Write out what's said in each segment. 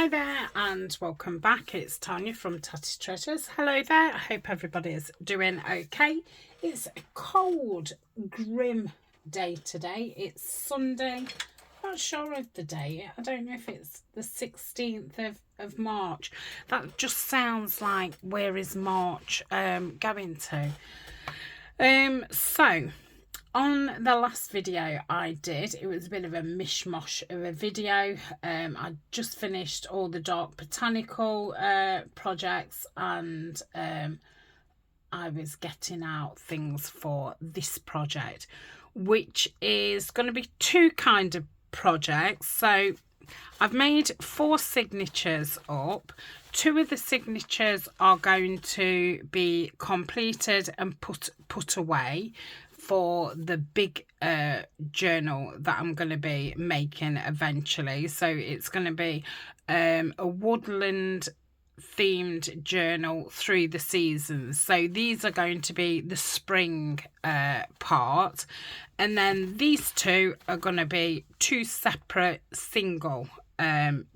Hi there and welcome back. It's Tania from Tatty Treasures. Hello there. I hope everybody is doing okay. It's a cold, grim day today. It's Sunday. Not sure of the day. I don't know if it's the 16th of March. That just sounds like where is March going to? So on the last video I did, it was a bit of a mishmash of a video. I just finished all the dark botanical projects, and I was getting out things for this project, which is going to be two kind of projects. So I've made 4 signatures up. 2 of the signatures are going to be completed and put away for the big journal that I'm going to be making eventually. So it's going to be a woodland themed journal through the seasons. So these are going to be the spring part, and then these 2 are going to be 2 separate single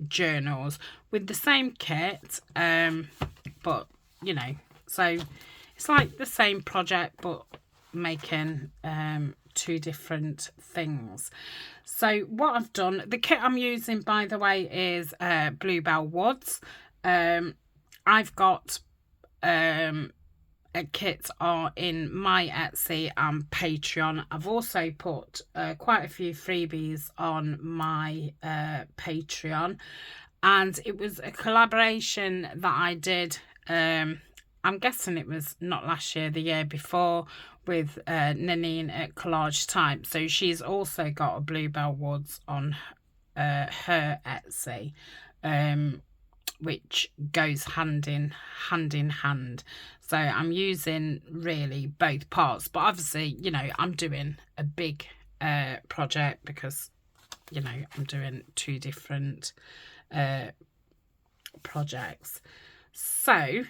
journals with the same kit, but you know, so it's like the same project but making 2 different things. So what I've done, the kit I'm using, by the way, is Bluebell Woods. I've got a kit are in my Etsy and Patreon. I've also put quite a few freebies on my Patreon, and it was a collaboration that I did. I'm guessing it was not last year, the year before, with Nanine at Collage Type. So she's also got a Bluebell Woods on her Etsy, which goes hand in hand. So I'm using really both parts, but obviously, you know, I'm doing a big project because, you know, I'm doing 2 different projects. So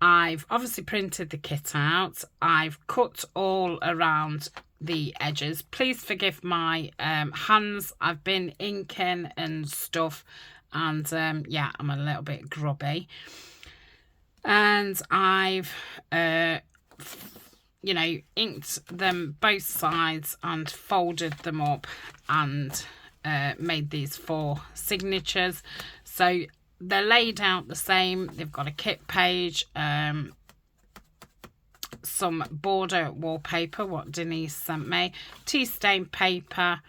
I've obviously printed the kit out. I've cut all around the edges. Please forgive my hands. I've been inking and stuff, and yeah, I'm a little bit grubby. And I've you know, inked them both sides and folded them up and made these 4 signatures. So they're laid out the same. They've got a kit page, some border wallpaper, what Denise sent me, tea stain paper.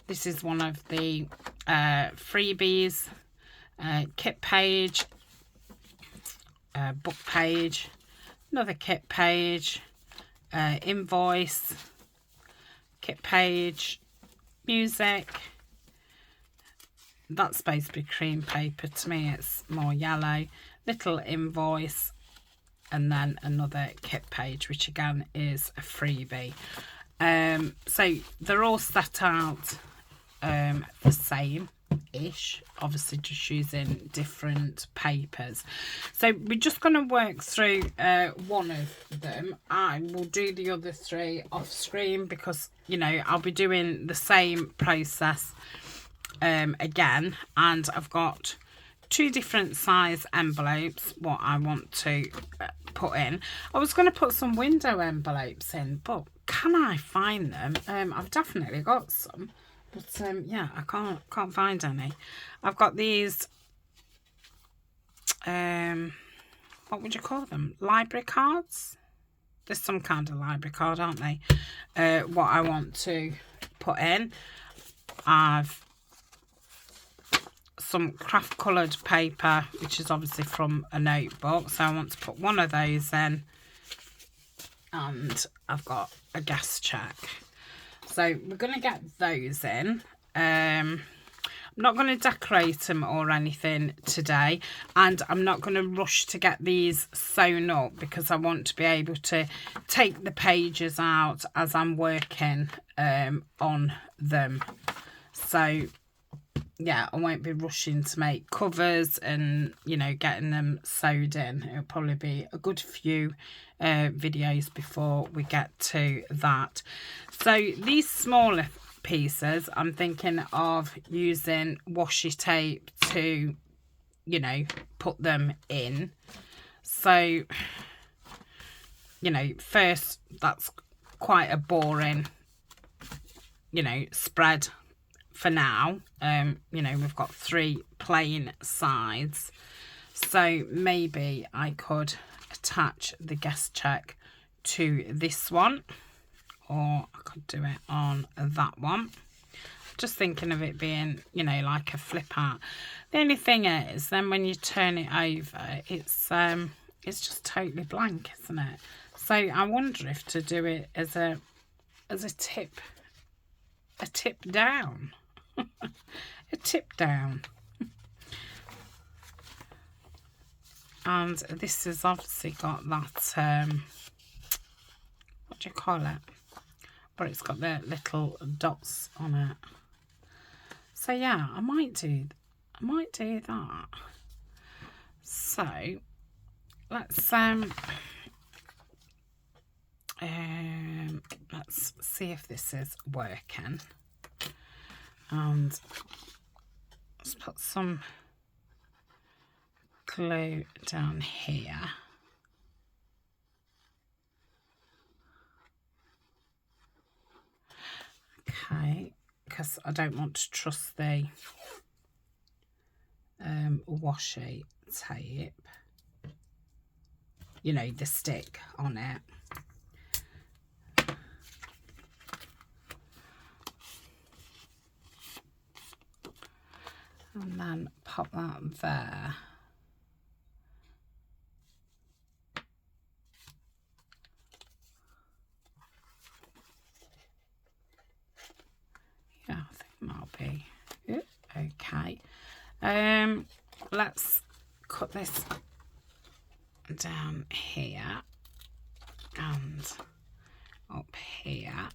This is one of the freebies, kit page, book page, another kit page, invoice, kit page, music. That's supposed to be cream paper. To me it's more yellow. Little invoice, and then another kit page, which again is a freebie. So they're all set out the same ish, obviously just using different papers. So we're just going to work through one of them. I will do the other 3 off screen because, you know, I'll be doing the same process again, and I've got 2 different size envelopes what I want to put in. I was going to put some window envelopes in, but can I find them? I've definitely got some, but yeah, I can't find any. I've got these what would you call them, library cards? There's some kind of library card, aren't they? What I want to put in. I've some craft coloured paper, which is obviously from a notebook, so I want to put one of those in, and I've got a gas check. So we're going to get those in. I'm not going to decorate them or anything today, and I'm not going to rush to get these sewn up because I want to be able to take the pages out as I'm working on them. So yeah, I won't be rushing to make covers and, you know, getting them sewed in. It'll probably be a good few videos before we get to that. So these smaller pieces, I'm thinking of using washi tape to, you know, put them in. So, you know, first, that's quite a boring, you know, spread for now. You know, we've got 3 plain sides. So maybe I could attach the guest check to this one, or I could do it on that one. Just thinking of it being, you know, like a flip out. The only thing is, then when you turn it over, it's just totally blank, isn't it? So I wonder if to do it as a tip down. A tip down. And this has obviously got that, what do you call it? But it's got the little dots on it. So yeah, I might do that. So let's see if this is working. And let's put some glue down here. Okay, because I don't want to trust the washi tape, you know, the stick on it. And then pop that there. Yeah, I think that'll be it. Okay. Let's cut this down here and up here.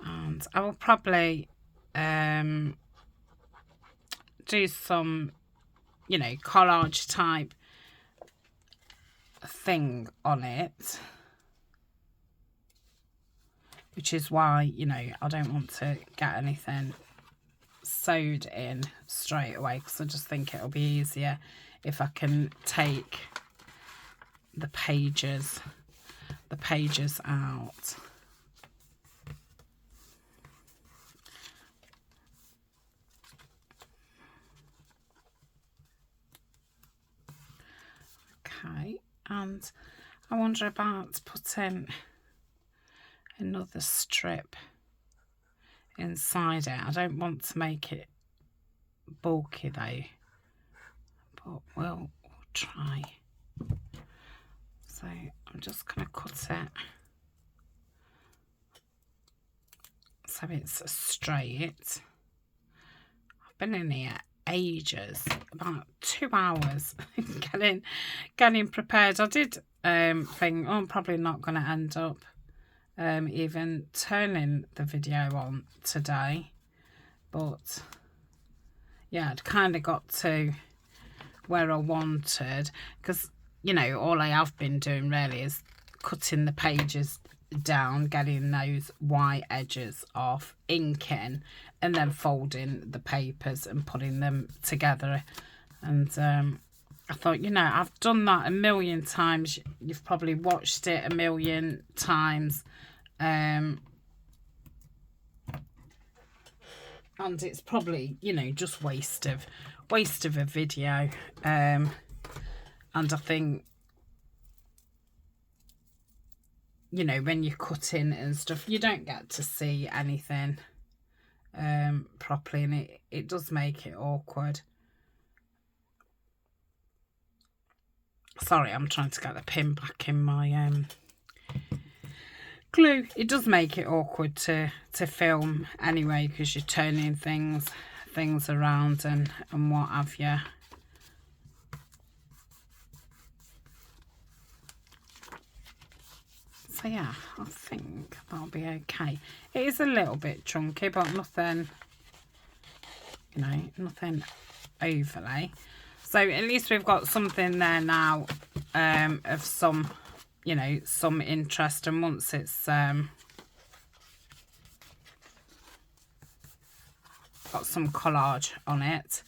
And I will probably do some, you know, collage type thing on it, which is why, you know, I don't want to get anything sewed in straight away, because I just think it'll be easier if I can take the pages out. Okay, and I wonder about putting another strip inside it. I don't want to make it bulky though, but we'll try. So I'm just going to cut it so it's straight. I've been in here ages, about 2 hours getting prepared. I did think, oh, I'm probably not going to end up even turning the video on today, but yeah, I'd kind of got to where I wanted, because, you know, all I have been doing really is cutting the pages down, getting those white edges off, inking, and then folding the papers and putting them together. And I thought, you know, I've done that a million times. You've probably watched it a million times. And it's probably, you know, just waste of a video. And I think, you know, when you're cutting and stuff, you don't get to see anything properly, and it does make it awkward. Sorry, I'm trying to get the pin back in my glue. It does make it awkward to film anyway, because you're turning things around and what have you. So yeah, I think that'll be okay. It is a little bit chunky, but nothing, you know, nothing overly. So at least we've got something there now of some, you know, some interest. And once it's got some collage on it.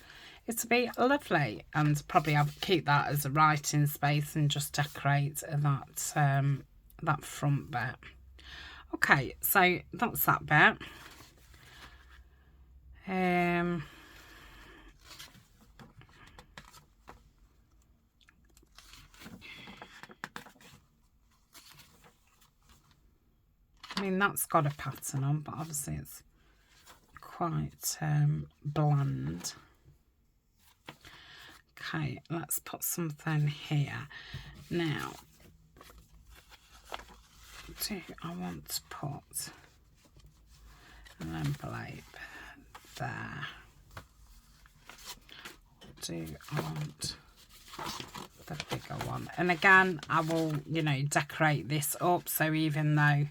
It'll be lovely, and probably I'll keep that as a writing space and just decorate that that front bit. Okay, so that's that bit. I mean, that's got a pattern on, but obviously it's quite bland. Okay, let's put something here. Now, do I want to put an envelope there? Do I want the bigger one? And again, I will, you know, decorate this up, so even though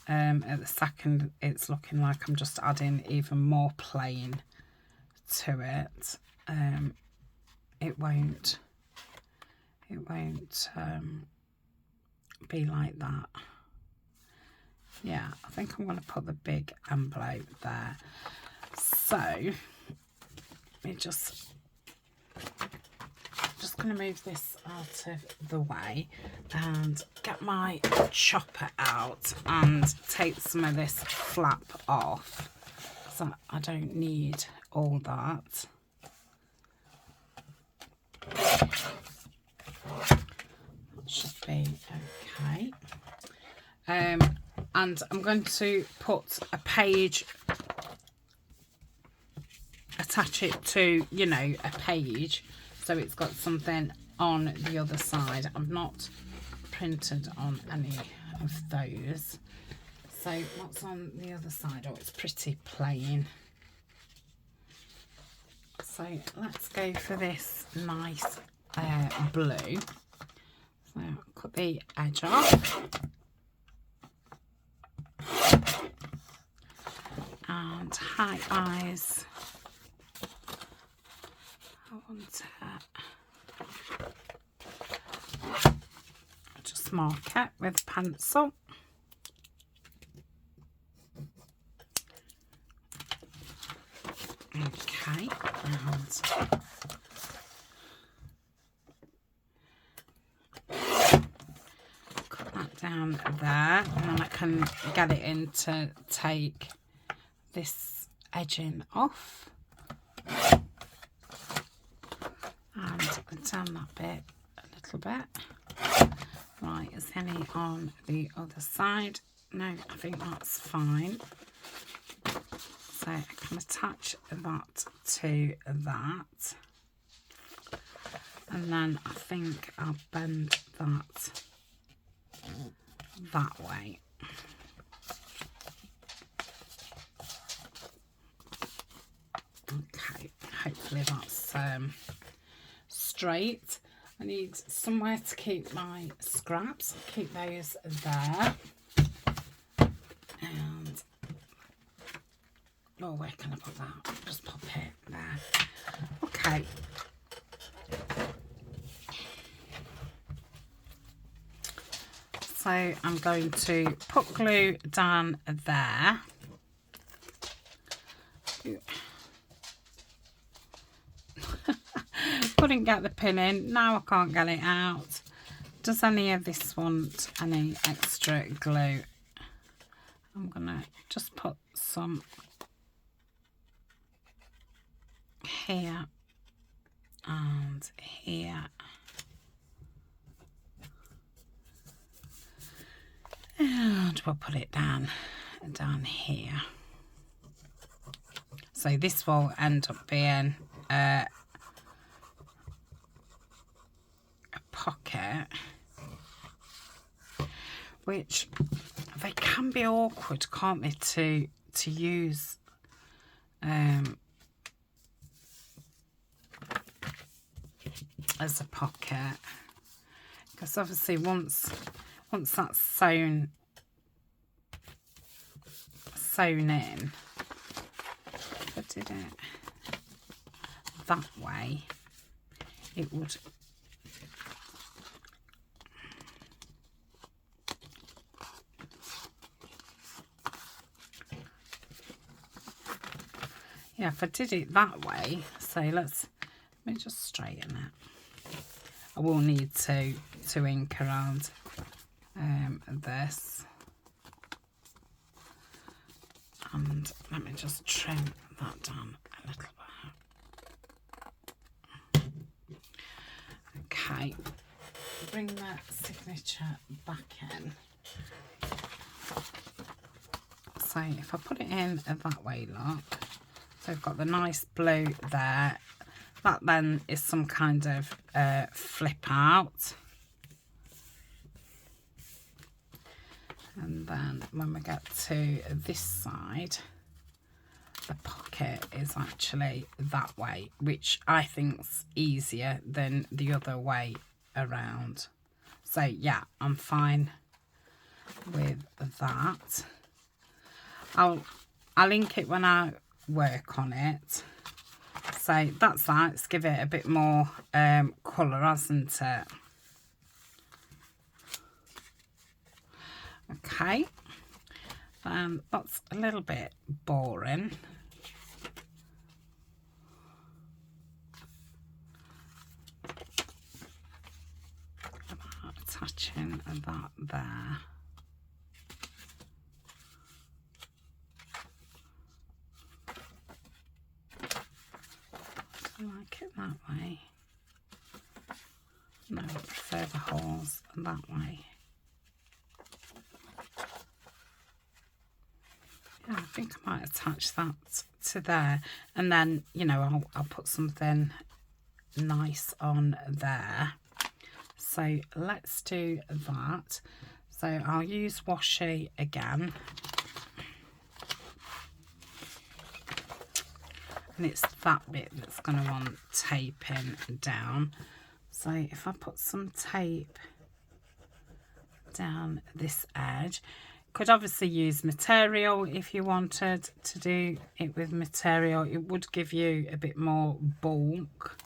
at the second it's looking like I'm just adding even more plain to it, it won't be like that. Yeah, I think I'm going to put the big envelope there. So we just going to move this out of the way and get my chopper out and take some of this flap off, so I don't need all that. Should be okay. And I'm going to put a page, attach it to, you know, a page, so it's got something on the other side. I've not printed on any of those. So what's on the other side? Oh, it's pretty plain. So let's go for this nice blue. So I'll cut the edge off. And high eyes. I want to just mark it with pencil. Okay, and cut that down there, and then I can get it in to take this edging off. And down that bit a little bit. Right, is there any on the other side? No, I think that's fine. So I can attach that to that. And then I think I'll bend that way. Okay, hopefully that's straight. I need somewhere to keep my scraps. Keep those there. And oh, where can I put that? Just pop it there. Okay. So I'm going to put glue down there. Couldn't get the pin in. Now I can't get it out. Does any of this want any extra glue? I'm gonna just put some here and here. And we'll put it down here. So this will end up being a pocket, which they can be awkward, can't they, to use as a pocket, because obviously once that's sewn in, if I did it that way, it would Yeah, if I did it that way, so let me just straighten it. I will need to ink around this. And let me just trim that down a little bit. Okay, bring that signature back in. So if I put it in that way, look, so I've got the nice blue there. That then is some kind of flip out. And then when we get to this side, the pocket is actually that way, which I think's easier than the other way around. So yeah, I'm fine with that. I'll ink it when I work on it. So that's that. Let's give it a bit more colour, hasn't it? Okay, that's a little bit boring. Attaching that there. I like it that way. No, I prefer the holes that way. Yeah, I think I might attach that to there, and then, you know, I'll put something nice on there. So let's do that. So I'll use washi again. And it's that bit that's going to want taping down. So if I put some tape down this edge, could obviously use material if you wanted to do it with material. It would give you a bit more bulk.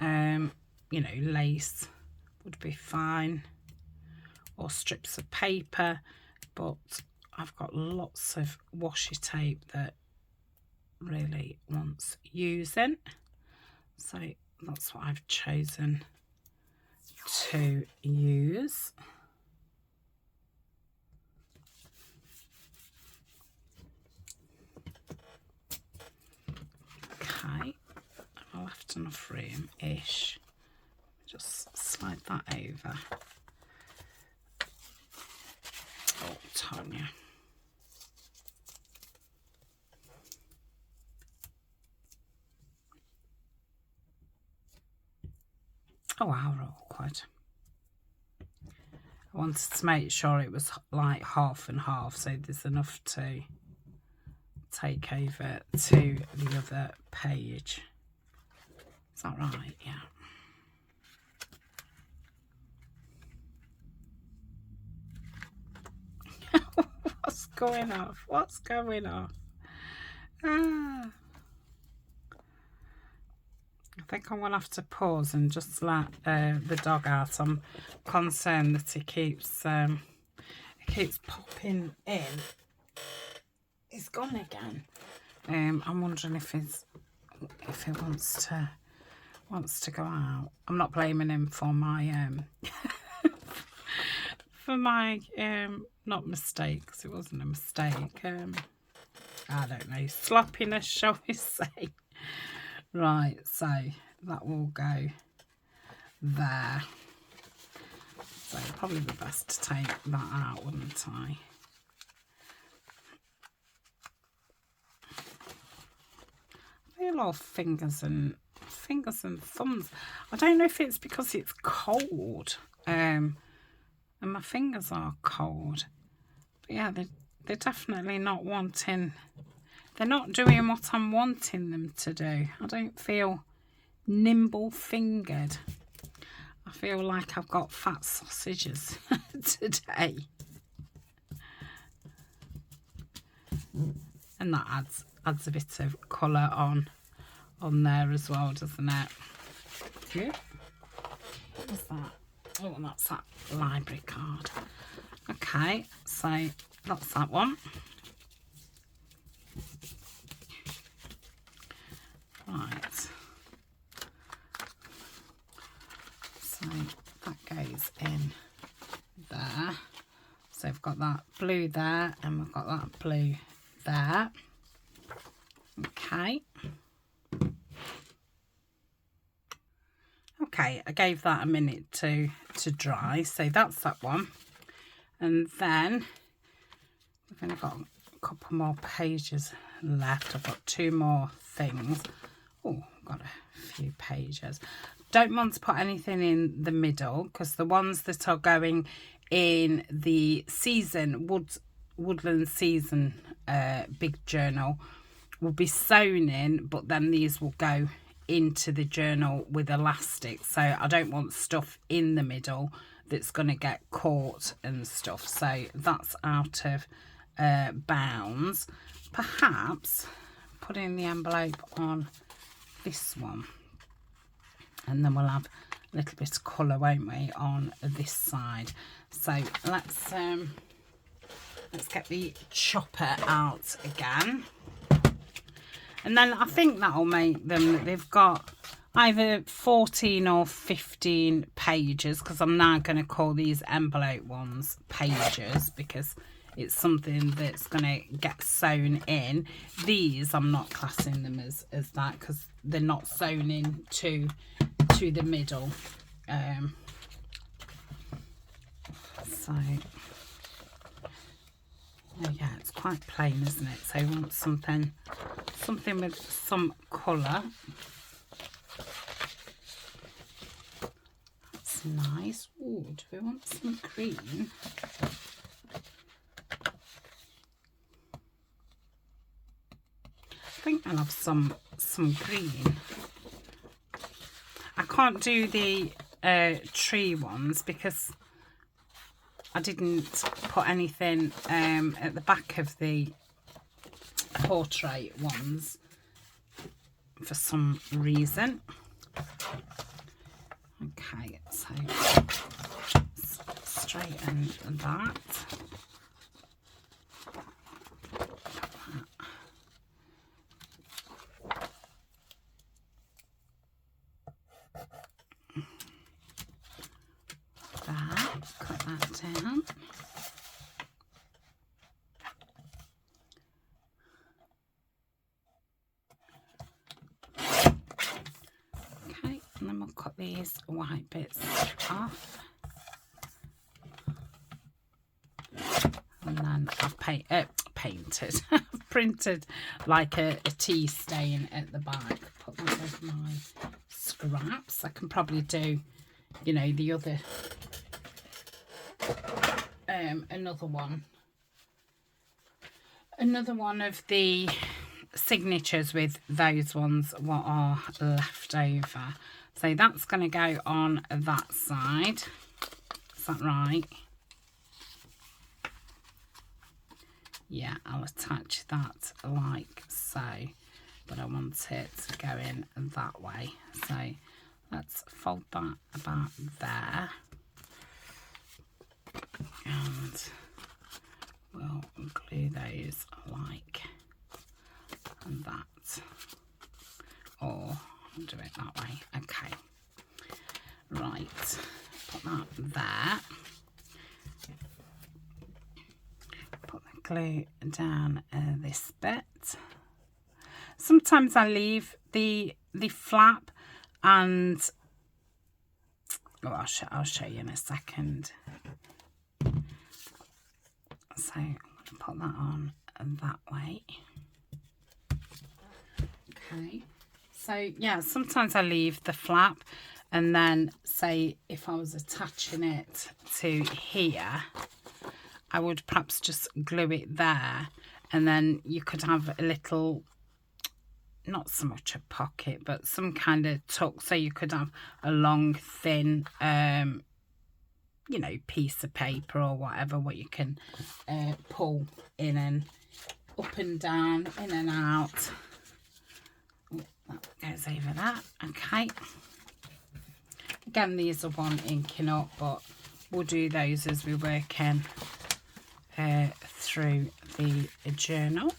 You know, lace would be fine, or strips of paper, but I've got lots of washi tape that really wants using, so that's what I've chosen to use. Okay, I left enough room-ish. Just slide that over. Oh, Tania. Oh, how awkward. I wanted to make sure it was like half and half, so there's enough to take over to the other page. Is that right? Yeah. What's going off? What's going off? Ah. I think I'm going to have to pause and just let the dog out. I'm concerned that he keeps popping in. He's gone again. I'm wondering if he wants to go out. I'm not blaming him for my not mistake, because it wasn't a mistake. I don't know, sloppiness, shall we say. Right, so that will go there. So probably the best to take that out, wouldn't I? I feel all fingers and thumbs. I don't know if it's because it's cold, and my fingers are cold. But yeah, they're definitely not wanting. They're not doing what I'm wanting them to do. I don't feel nimble-fingered. I feel like I've got fat sausages today. And that adds a bit of colour on there as well, doesn't it? Yeah. What's that? Oh, that's that library card. Okay, so that's that one. we've got that blue there and we've got that blue there. Okay. Okay, I gave that a minute to dry, so that's that one. And then we've only got a couple more pages left. I've got 2 more things. Oh, I've got a few pages. Don't want to put anything in the middle because the ones that are going in the woodland season big journal will be sewn in, but then these will go into the journal with elastic, so I don't want stuff in the middle that's going to get caught and stuff, so that's out of bounds. Perhaps putting the envelope on this one, and then we'll have a little bit of colour, won't we, on this side. So let's get the chopper out again. And then I think that'll make them, they've got either 14 or 15 pages, because I'm now going to call these envelope ones pages because it's something that's going to get sewn in. These, I'm not classing them as that because they're not sewn in to the middle. So, oh yeah, it's quite plain, isn't it? So we want something with some colour. That's nice. Oh, do we want some green? I think I'll have some green. I can't do the tree ones because I didn't put anything at the back of the portrait ones for some reason. Okay, so let's straighten that. Cut that down. Okay, and then we'll cut these white bits off. And then I've painted, printed like a tea stain at the back. Put that with my scraps. I can probably do, you know, the other another one of the signatures with those ones what are left over. So that's going to go on that side. Is that right? Yeah, I'll attach that like so, but I want it to go in that way. So let's fold that about there. And we'll glue those like that, or I'll do it that way. Okay, right, put that there, put the glue down this bit. Sometimes I leave the flap, and I'll show you in a second. So I'm going to put that on that way. Okay, so yeah, sometimes I leave the flap, and then say if I was attaching it to here, I would perhaps just glue it there, and then you could have a little, not so much a pocket, but some kind of tuck, so you could have a long thin you know, piece of paper or whatever, what you can pull in and up and down, in and out. Oh, that goes over that. Okay, again, these are one inking up, but we'll do those as we work in through the journal.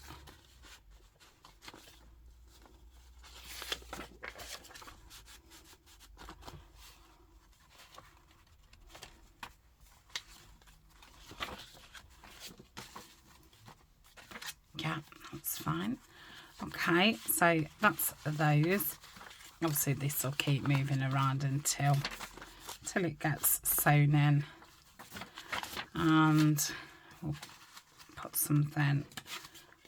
Okay, so that's those. Obviously this will keep moving around until it gets sewn in, and we'll put something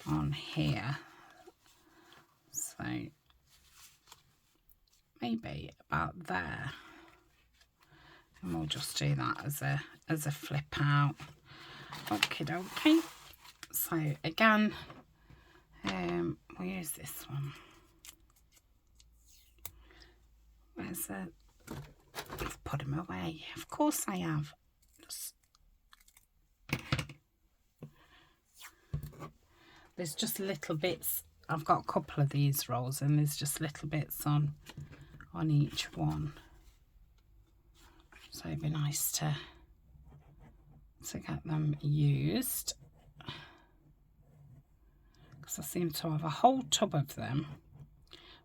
on here, so maybe about there, and we'll just do that as a flip out. Okay, so again, we'll use this one. Where's it? I've put them away. Of course I have. There's just little bits. I've got a couple of these rolls, and there's just little bits on each one. So it'd be nice to get them used, because I seem to have a whole tub of them.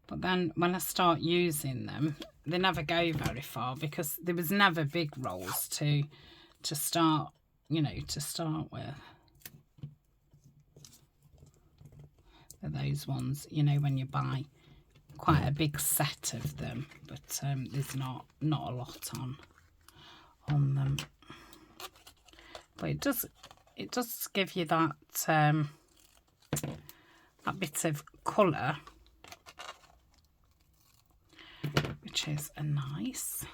But then when I start using them, they never go very far, because there was never big rolls to start, you know, to start with. They're those ones, you know, when you buy quite a big set of them, but there's not a lot on them. But it does give you that that bit of colour, which is nice.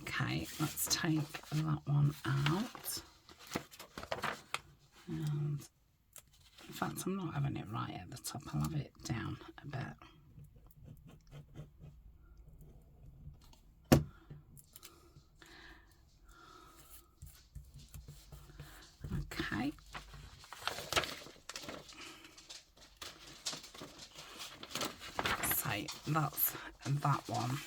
Okay, let's take that one out. And in fact, I'm not having it right at the top. I'll have it down a bit. Okay. So that's that one.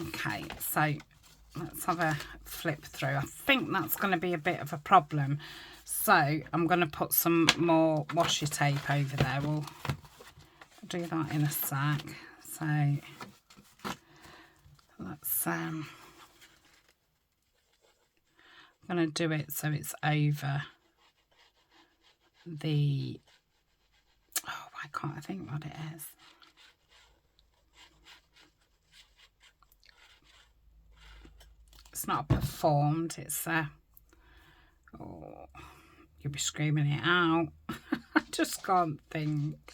Okay, so let's have a flip through. I think that's going to be a bit of a problem, so I'm going to put some more washi tape over there. We'll do that in a sec. So let's I'm going to do it so it's over the, oh, I can't think what it is. It's not performed, it's oh, you'll be screaming it out. I just can't think.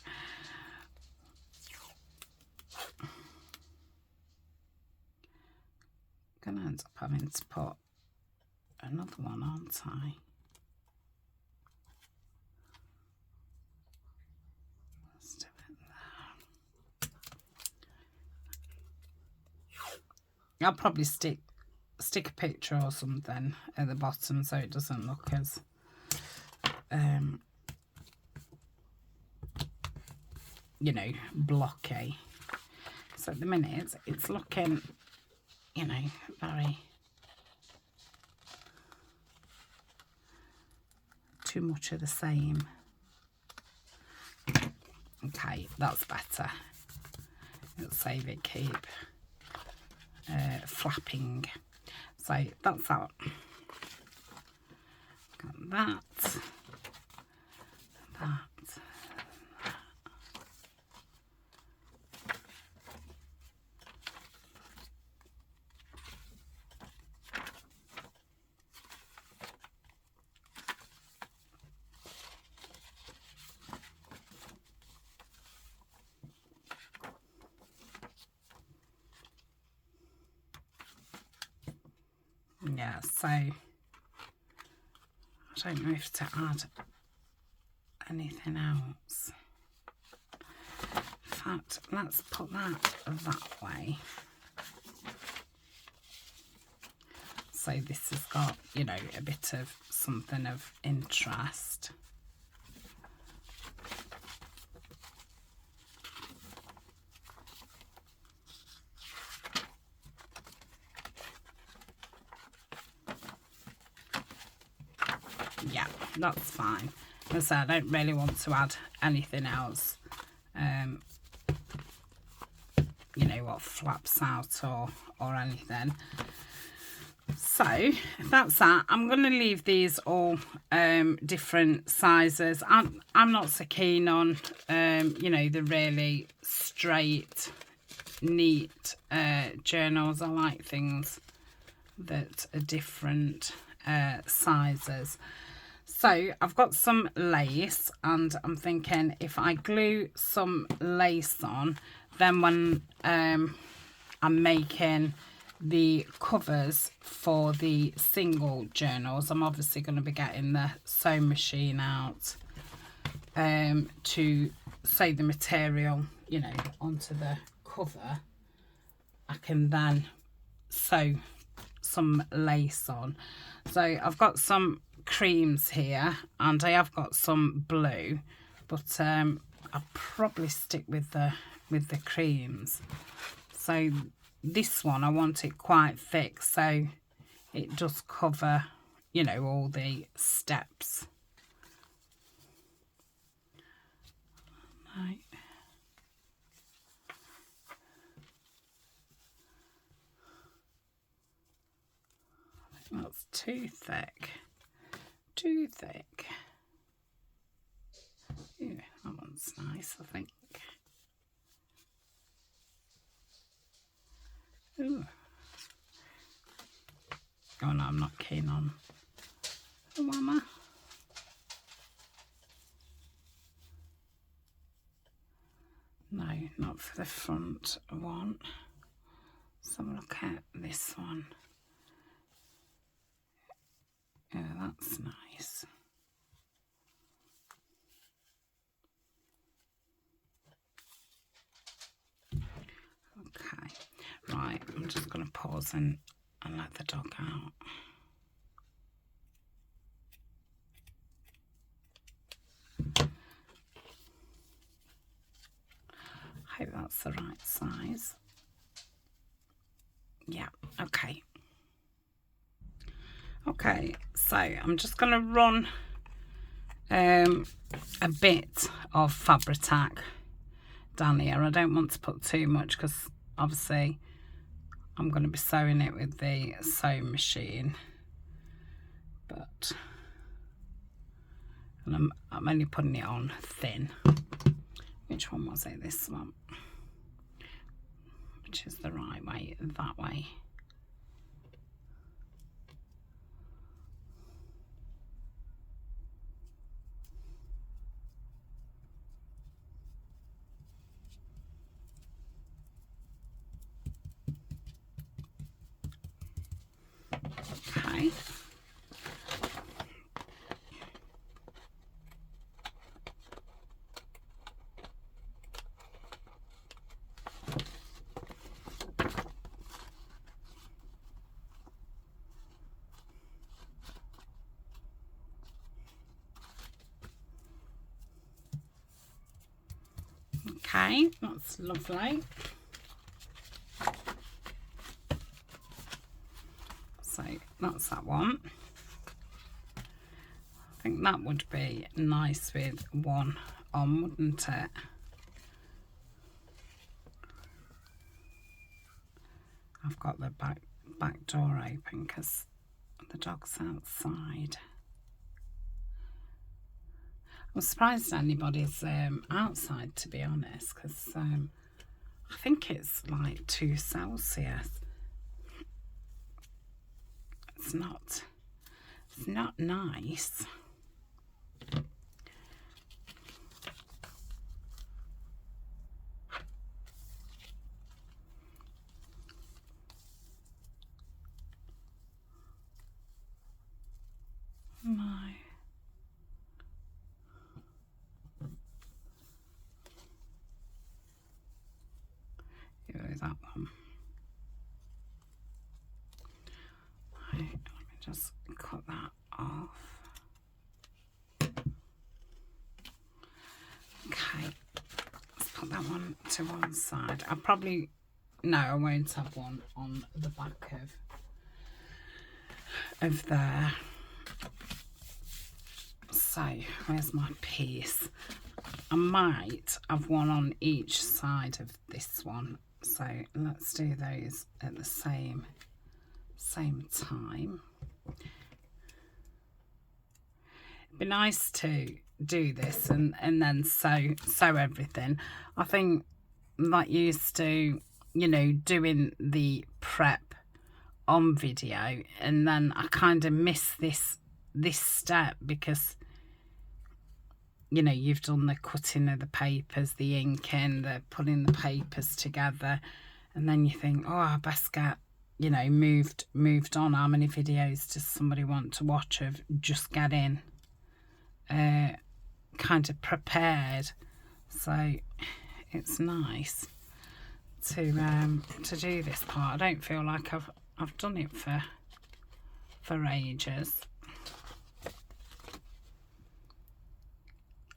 I'm gonna end up having to put another one, aren't I? Let's do it there. I'll probably stick a picture or something at the bottom so it doesn't look as you know, blocky. So at the minute it's looking, you know, very too much of the same. Okay, that's better. It'll save it keep flapping. So that's that. Got that. Yeah, so I don't know if to add anything else. In fact, let's put that way. So this has got, you know, a bit of something of interest. Yeah, that's fine. As I said, I don't really want to add anything else, you know, what flaps out or anything. So that's that. I'm going to leave these all different sizes. I'm not so keen on you know, the really straight, neat journals. I like things that are different sizes. So I've got some lace, and I'm thinking if I glue some lace on, then when I'm making the covers for the single journals, I'm obviously going to be getting the sewing machine out to sew the material, you know, onto the cover. I can then sew some lace on. So I've got some creams here, and I have got some blue, but I'll probably stick with the creams. So this one, I want it quite thick, so it does cover, you know, all the steps. Right. I think that's too thick. Too thick. Ooh, that one's nice, I think. Ooh. Oh no, I'm not keen on the mama. No, not for the front one. Let's have a look at this one. Oh, that's nice. Okay, right, I'm just going to pause and let the dog out. I hope that's the right size. Yeah, okay. Okay, so I'm just going to run a bit of Fabri-Tac down here. I don't want to put too much because obviously I'm going to be sewing it with the sewing machine, but and I'm only putting it on thin. Which one was it? This one, which is the right way, that way. Okay. Okay, that's lovely. So that's that one. I think that would be nice with one on, wouldn't it? I've got the back door open because the dog's outside. I'm surprised anybody's outside, to be honest, because I think it's like 2 Celsius. It's not nice. No. Here is that one. Right, let me just cut that off. Okay, let's put that one to one side. I probably, no, I won't have one on the back of there. So, where's my piece? I might have one on each side of this one. So let's do those at the same same time. It'd be nice to do this and then sew everything. I think that used to, you know, doing the prep on video, and then I kind of miss this step because, you know, you've done the cutting of the papers, the inking, the putting the papers together, and then you think, oh, I best get, you know, moved on. How many videos does somebody want to watch of just getting kind of prepared? So it's nice to do this part. I don't feel like I've done it for ages.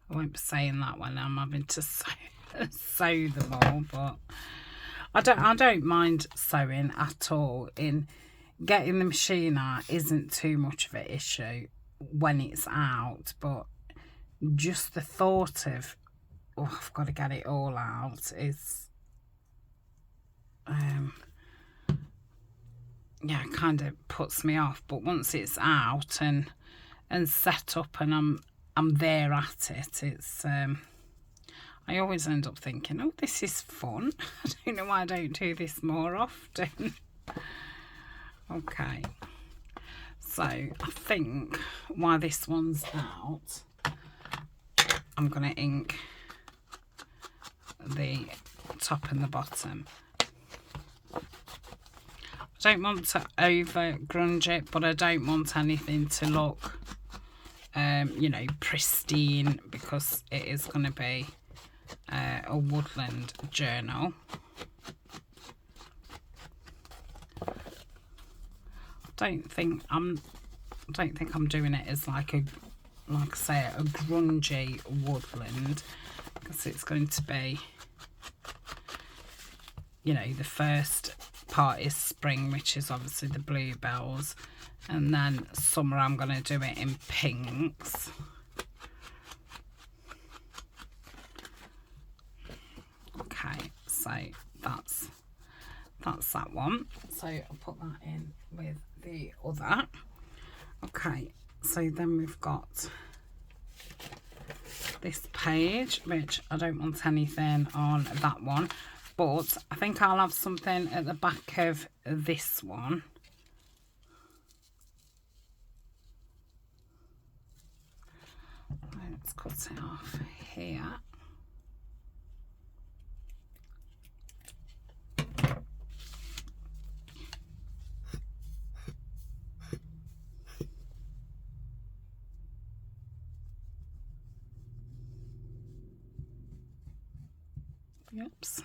I won't be saying that when I'm having to sew them all, but I don't mind sewing at all. In getting the machine out isn't too much of an issue when it's out, but just the thought of, oh, I've got to get it all out is yeah, kind of puts me off. But once it's out and set up and I'm there at it, it's I always end up thinking, oh, this is fun. I don't know why I don't do this more often. Okay, so I think while this one's out, I'm going to ink the top and the bottom. I don't want to over grunge it, but I don't want anything to look you know, pristine, because it is going to be a woodland journal. I don't think I'm doing it as like I say, a grungy woodland, because it's going to be, you know, the first part is spring, which is obviously the bluebells, and then summer I'm going to do it in pinks. Okay, so that's that one. So I'll put that in with the other. Okay, so then we've got this page, which I don't want anything on that one, but I think I'll have something at the back of this one. Let's cut it off here. Oops.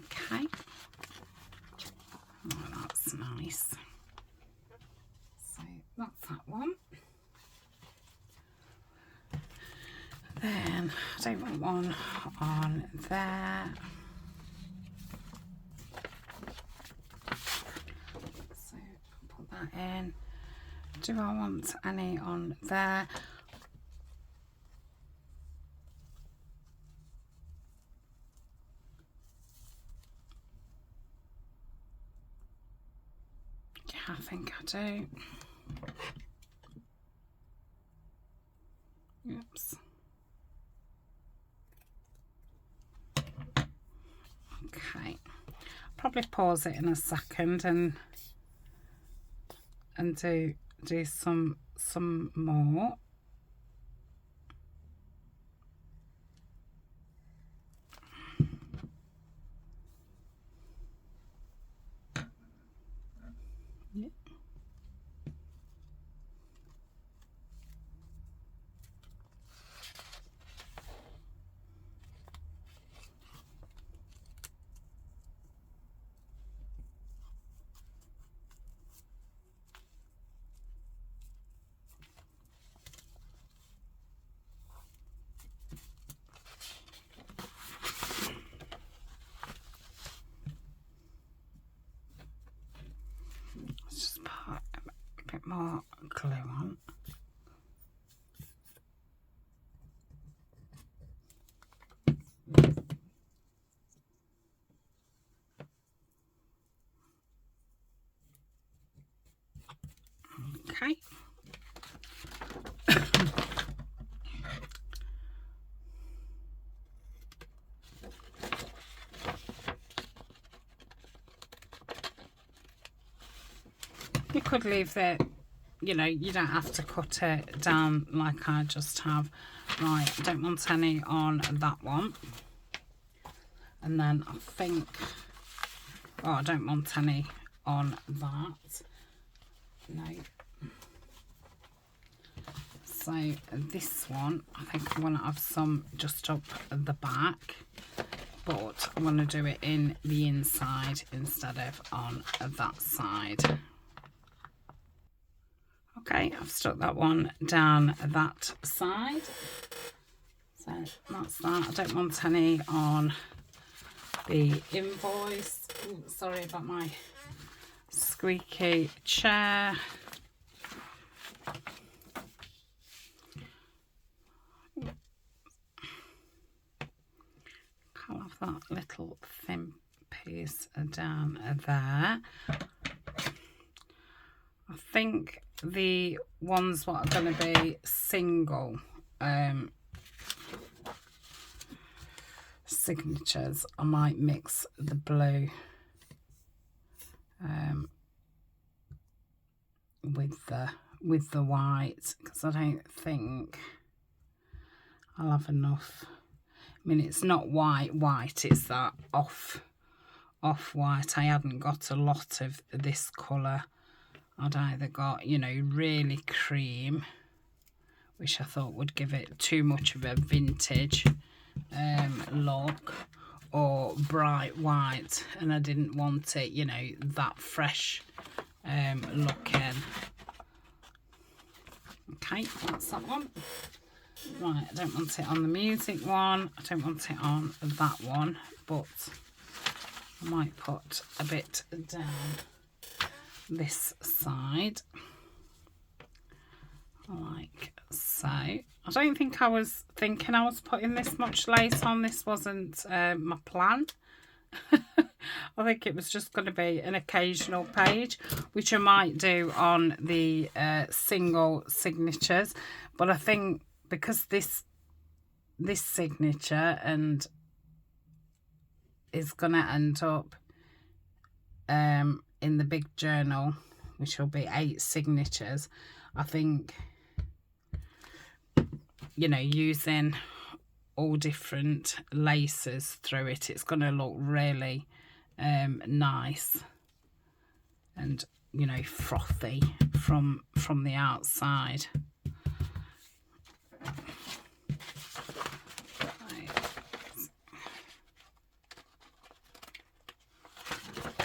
Okay. Oh, that's nice. So that's that one. Then I don't want one on there. So I'll put that in. Do I want any on there? Yeah, I think I do. Oops. Okay. Probably pause it in a second and do some more. Yeah. Let's just put a bit more glue on. You could leave the, you know, you don't have to cut it down like I just have. Right, I don't want any on that one. And then I think, oh, I don't want any on that. No. So this one, I think I want to have some just up at the back, but I want to do it in the inside instead of on that side. Okay, I've stuck that one down that side. So that's that. I don't want any on the invoice. Ooh, sorry about my squeaky chair. I'll have that little thin piece down there. I think the ones what are going to be single signatures, I might mix the blue with the white, because I don't think I'll have enough. I mean, it's not white, it's that off white. I hadn't got a lot of this colour. I'd either got, you know, really cream, which I thought would give it too much of a vintage look, or bright white, and I didn't want it, you know, that fresh looking. Okay, that's that one. Right, I don't want it on the music one, I don't want it on that one, but I might put a bit down this side, like so. I don't think I was thinking I was putting this much lace on. This wasn't my plan. I think it was just going to be an occasional page, which I might do on the single signatures, but I think because this signature and is going to end up in the big journal, which will be 8 signatures, I think, you know, using all different laces through it, it's going to look really nice and, you know, frothy from the outside.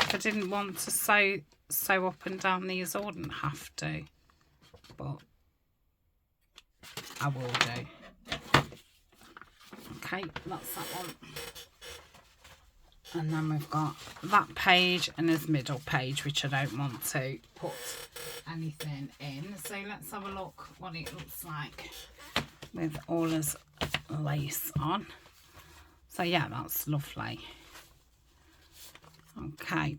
If I didn't want to sew up and down these, I wouldn't have to, but I will do. Okay, that's that one. And then we've got that page and his middle page, which I don't want to put anything in. So let's have a look what it looks like with all his lace on. So yeah, that's lovely. Okay,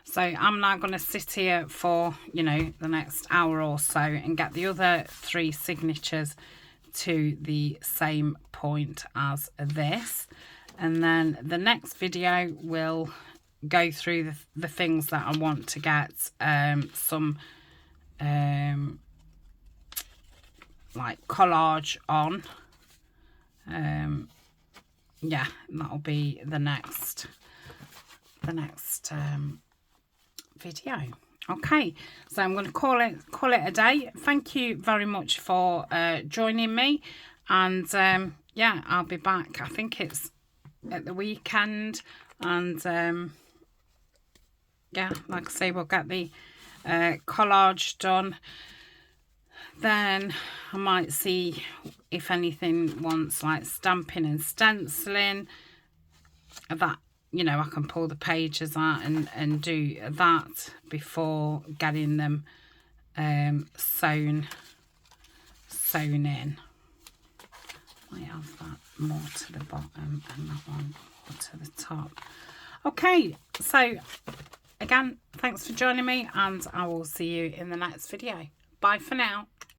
so I'm now going to sit here for, you know, the next hour or so and get the other 3 signatures to the same point as this, and then the next video will go through the things that I want to get some like collage on. Yeah, that'll be the next video. Okay, so I'm going to call it a day. Thank you very much for joining me, and yeah, I'll be back. I think it's at the weekend, and yeah, like I say, we'll get the collage done. Then I might see if anything wants like stamping and stenciling, that, you know, I can pull the pages out and do that before getting them sewn in. I have that more to the bottom and that one more to the top. Okay, so again, thanks for joining me, and I will see you in the next video. Bye for now.